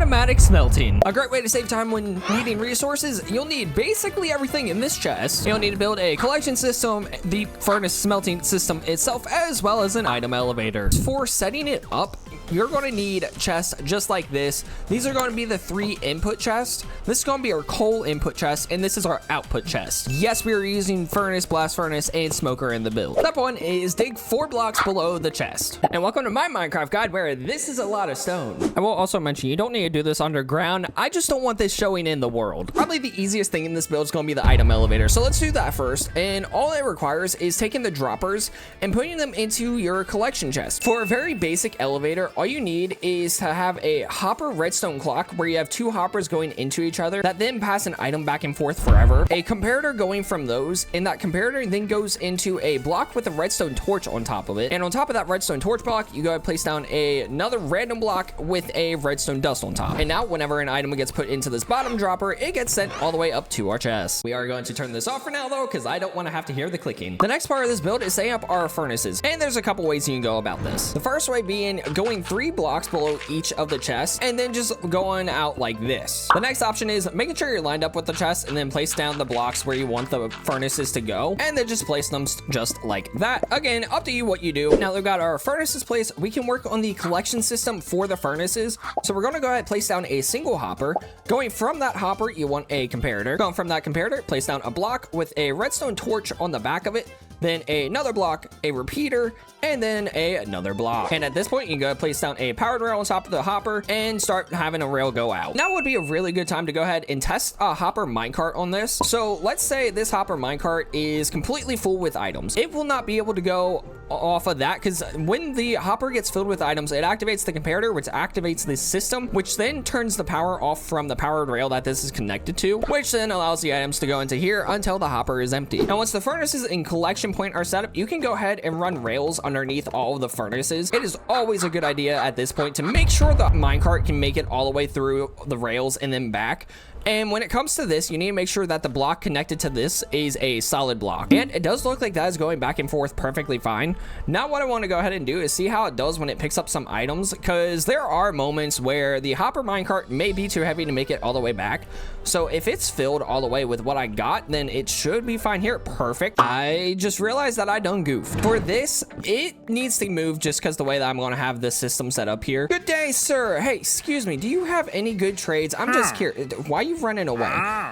automatic smelting. A great way to save time when needing resources. You'll need basically everything in this chest. You'll need to build a collection system, the furnace smelting system itself, as well as an item elevator. For setting it up, you're going to need chests just like this. These are going to be the 3 input chests. This is going to be our coal input chest, and this is our output chest. Yes, we are using furnace, blast furnace, and smoker in the build. Step 1 is dig 4 blocks below the chest. And welcome to my Minecraft guide, where this is a lot of stone. I will also mention you don't need to do this underground. I just don't want this showing in the world. Probably the easiest thing in this build is going to be the item elevator. So let's do that first. And all it requires is taking the droppers and putting them into your collection chest. For a very basic elevator, all you need is to have a hopper redstone clock where you have 2 hoppers going into each other that then pass an item back and forth forever. A comparator going from those, and that comparator then goes into a block with a redstone torch on top of it. And on top of that redstone torch block, you go and place down another random block with a redstone dust on top. And now whenever an item gets put into this bottom dropper, it gets sent all the way up to our chest. We are going to turn this off for now though, because I don't want to have to hear the clicking. The next part of this build is setting up our furnaces. And there's a couple ways you can go about this. The first way being going 3 blocks below each of the chests and then just going out like this. The next option is making sure you're lined up with the chest and then place down the blocks where you want the furnaces to go and then just place them just like that. Again, up to you what you do. Now that we've got our furnaces placed, we can work on the collection system for the furnaces. So we're going to go ahead and place down a single hopper. Going from that hopper, you want a comparator. Going from that comparator, place down a block with a redstone torch on the back of it, then another block, a repeater, and then another block. And at this point, you can go place down a powered rail on top of the hopper and start having a rail go out. Now would be a really good time to go ahead and test a hopper minecart on this. So let's say this hopper minecart is completely full with items. It will not be able to go off of that because when the hopper gets filled with items, it activates the comparator, which activates this system, which then turns the power off from the powered rail that this is connected to, which then allows the items to go into here until the hopper is empty. Now once the furnaces and collection point are set up, you can go ahead and run rails underneath all of the furnaces. It is always a good idea at this point to make sure the minecart can make it all the way through the rails and then back. And when it comes to this, you need to make sure that the block connected to this is a solid block. And it does look like that is going back and forth perfectly fine. Now what I want to go ahead and do is see how it does when it picks up some items, because there are moments where the hopper minecart may be too heavy to make it all the way back. So if it's filled all the way with what I got, then it should be fine here. Perfect. I just realized that I done goofed. For this, it needs to move just because the way that I'm going to have this system set up here. Good day, sir. Hey, excuse me. Do you have any good trades? I'm just curious. Why are you running away?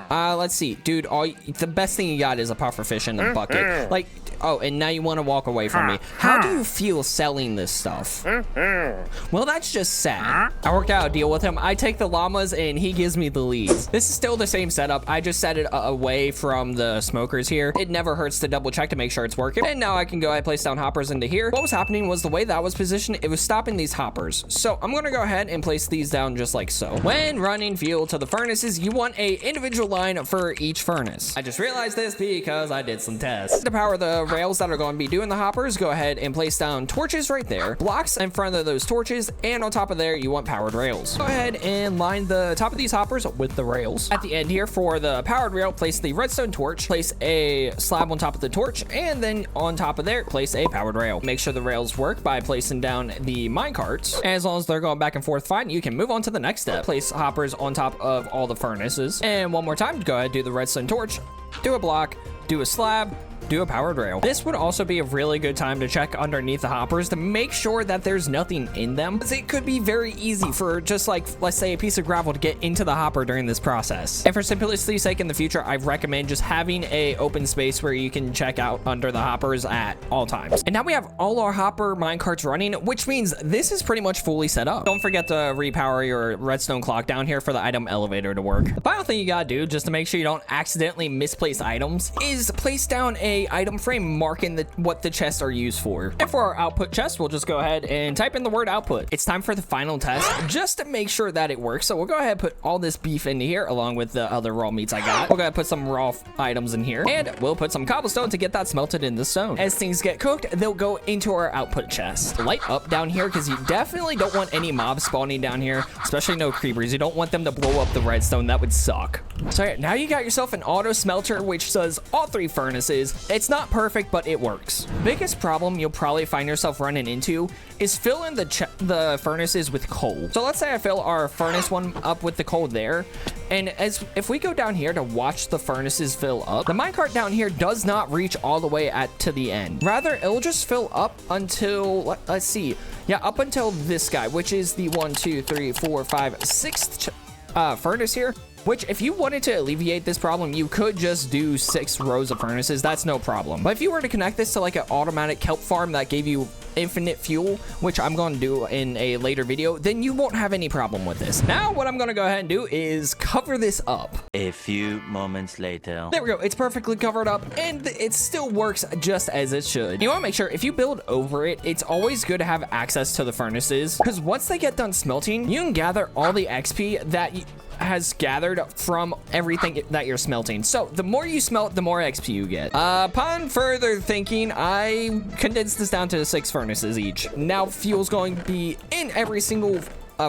Let's see. Dude, the best thing you got is a puffer fish in the bucket. Like, oh, and now you want to walk away from me. How do you feel selling this stuff? Well, that's just sad. I worked out a deal with him. I take the llamas and he gives me the leads. This is still the same setup. I just set it away from the smokers here. It never hurts to double check to make sure it's working. And now I can go ahead and place down hoppers into here. What was happening was the way that was positioned, it was stopping these hoppers. So I'm going to go ahead and place these down just like so. When running fuel to the furnaces, you want a individual line for each furnace. I just realized this because I did some tests. To power the rails that are going to be doing the hoppers, go ahead and place down torches right there, blocks in front of those torches, and on top of there you want powered rails. Go ahead and line the top of these hoppers with the rails. At the end here for the powered rail, place the redstone torch, place a slab on top of the torch, and then on top of there place a powered rail. Make sure the rails work by placing down the minecarts. As long as they're going back and forth fine, you can move on to the next step. Place hoppers on top of all the furnaces, and one more time, go ahead, do the redstone torch, do a block, do a slab, do a powered rail. This would also be a really good time to check underneath the hoppers to make sure that there's nothing in them, because it could be very easy for just like, let's say, a piece of gravel to get into the hopper during this process. And for simplicity's sake in the future, I recommend just having a open space where you can check out under the hoppers at all times. And now we have all our hopper minecarts running, which means this is pretty much fully set up. Don't forget to repower your redstone clock down here for the item elevator to work. The final thing you gotta do, just to make sure you don't accidentally misplace items, is place down a item frame marking what the chests are used for. And for our output chest, we'll just go ahead and type in the word output. It's time for the final test just to make sure that it works. So we'll go ahead and put all this beef into here along with the other raw meats I got. We'll go ahead and put some raw items in here, and we'll put some cobblestone to get that smelted in the stone. As things get cooked, they'll go into our output chest. Light up down here because you definitely don't want any mobs spawning down here, especially no creepers. You don't want them to blow up the redstone. That would suck. So yeah, now you got yourself an auto smelter, which does all 3 furnaces. It's not perfect, but it works. Biggest problem you'll probably find yourself running into is filling the furnaces with coal. So let's say I fill our furnace one up with the coal there, and if we go down here to watch the furnaces fill up, the minecart down here does not reach all the way to the end. Rather, it'll just fill up until, let's see, yeah, up until this guy, which is the 1, 2, 3, 4, 5, 6th furnace here. Which, if you wanted to alleviate this problem, you could just do 6 rows of furnaces. That's no problem. But if you were to connect this to like an automatic kelp farm that gave you infinite fuel, which I'm going to do in a later video, then you won't have any problem with this. Now, what I'm going to go ahead and do is cover this up. A few moments later. There we go. It's perfectly covered up, and it still works just as it should. You want to make sure if you build over it, it's always good to have access to the furnaces, because once they get done smelting, you can gather all the XP that has gathered from everything that you're smelting. So the more you smelt, the more XP you get. Upon further thinking, I condensed this down to 6 furnaces each. Now fuel's going to be in every single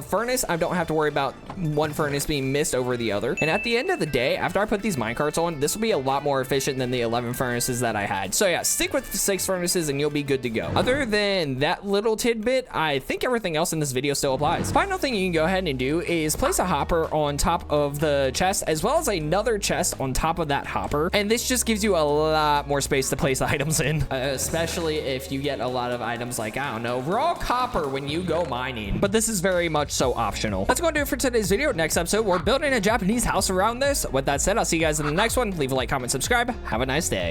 furnace. I don't have to worry about one furnace being missed over the other. And at the end of the day, after I put these minecarts on, this will be a lot more efficient than the 11 furnaces that I had. So yeah, stick with the 6 furnaces and you'll be good to go. Other than that little tidbit, I think everything else in this video still applies. Final thing you can go ahead and do is place a hopper on top of the chest, as well as another chest on top of that hopper. And this just gives you a lot more space to place items in, especially if you get a lot of items like, I don't know, raw copper when you go mining. But this is very much so optional. That's going to do it for today's video. Next episode, we're building a Japanese house around this. With that said, I'll see you guys in the next one. Leave a like, comment, subscribe. Have a nice day.